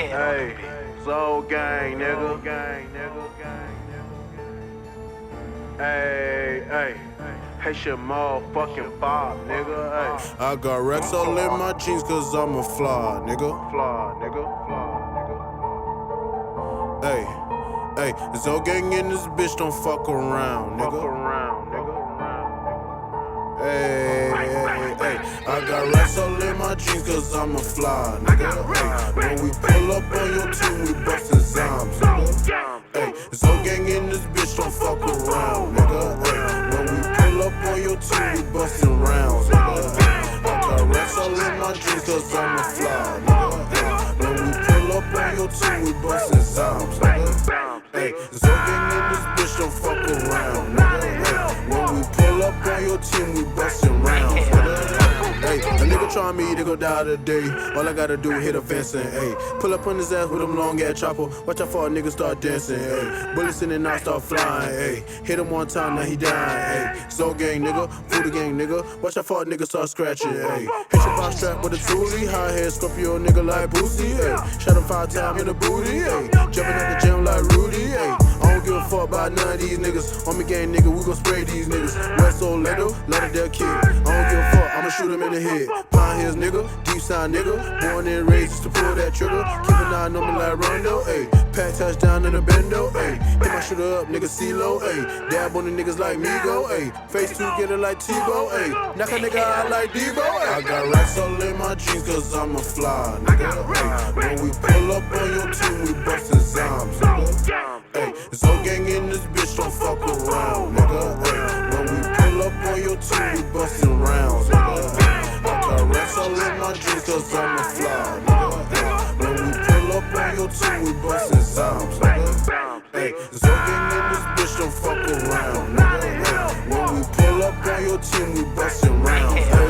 Hey, Soul Gang, nigga. Hey, Haitian motherfucking Bop, nigga. Hey. I got racks all in my jeans cause I'm a fly, nigga. Hey, it's all gang in this bitch, don't fuck around, nigga. Hey, I got racks all in my jeans cause I'm a fly, nigga. Hey, when we pull up on your team, we bustin' zombies, nigga. Hey, it's all gang in this bitch, don't fuck around, nigga. Hey, when we pull up on your team, we bustin' rounds, nigga. Hey, I got racks all in my jeans cause I'm a fly, nigga. Hey, when we pull up on your team, we bustin' zombies, nigga. Hey, it's all gang in this bitch, don't fuck around, nigga. Hey, when we pull up on your team, we bustin' rounds, nigga. Hey, a nigga try me, they go die today. All I gotta do is hit a fence and hey, pull up on his ass with them long ass chopper. Watch out for a nigga start dancing, hey. Bullets in and out start flying, hey. Hit him one time, now he dying, hey. Soul gang nigga, voodoo gang nigga. Watch out for a nigga start scratching, hey. Haitian Bop strap with a toolie, high head Scorpio nigga like Boosie, hey. Shot him 5 times in the booty, hey. Jumping at the gym like Rudy, hey. I don't give a fuck about none of these niggas. On me gang nigga, we gon' spray these niggas. West Orlando, let it their kid. I don't give a fuck, I'ma shoot him in the head. Pine Hills nigga, deep side nigga. Born and raised just to pull that trigger. Keep an eye on me like Rondo, ayy. Pack touchdown in the bendo, ayy. Hit my shooter up, nigga CeeLo, ayy. Dab on the niggas like Migo, ayy. Face two get it like Tebow, ayy. Knock a nigga out like Devo, ayy. I got racks all in my jeans cause I'm a fly, nigga. Ay, when we pull up on your team, we bustin' zombies, nigga. Hey, it's all gang in this bitch, don't fuck around, nigga. Hey, when we pull up on your team, we bustin' rounds, nigga. I got racks all in my jeans cause I'm a fly, nigga. Hey, when we pull up on your team, we bustin' zombies, nigga. Hey, it's all gang in this bitch, don't fuck around, nigga. Hey, when we pull up on your team, we bustin' rounds, hey.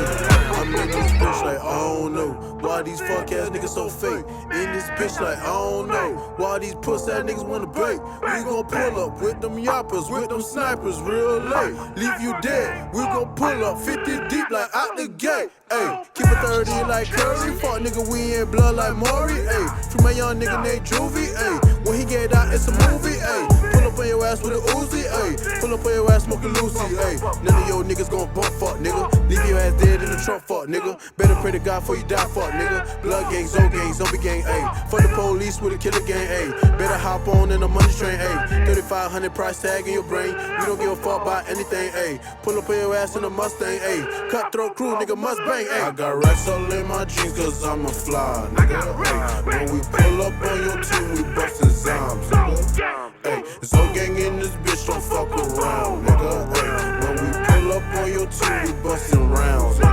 I'm in this bitch like, I don't know why these fuck ass niggas so fake. In this bitch like, I don't know why these puss ass niggas wanna bait. We gon' pull up with them yoppers, with them snipers real late. Leave you dead, we gon' pull up 50 deep like out the gate. Ayy, keep it 30 like Curry. Fuck nigga, we in blood like Maury. Ayy, free my young nigga named Juvie. Ayy, when he get out, it's a movie. Ayy, pull up on your ass with a Uzi. Ayy, pull up on your ass smoking Lucy. Ayy, none of your niggas gon' bump, fuck nigga. Leave your ass dead in the trunk, fuck nigga. Better pray to God before you die, fuck nigga. Blood gang, zombie gang, ayy. For the police with a killer gang, ayy. Better hop on in the money train, ayy. 3,500 price tag in your brain. We don't give a fuck about anything, ayy. Pull up on your ass in a Mustang, ayy. Cutthroat crew, nigga must bang, ayy. I got racks all in my jeans cause I'm a fly, nigga. Ay, when we pull up on your team, we bustin' zombies, nigga. Ay, it's all gang in this bitch, don't fuck around, nigga. Ay, when we pull up on your team, we bustin' rounds, nigga.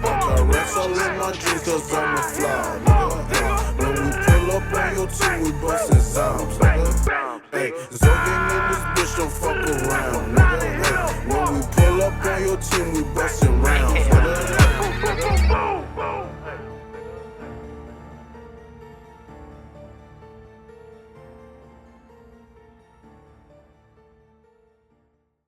I got racks all in my jeans cause I'm a fly, nigga. Ay, when we pull up on your team, we bustin' zombies, nigga. Ay, it's all gang in this bitch, don't fuck around, nigga. Ay, when we pull up on your team, we bustin'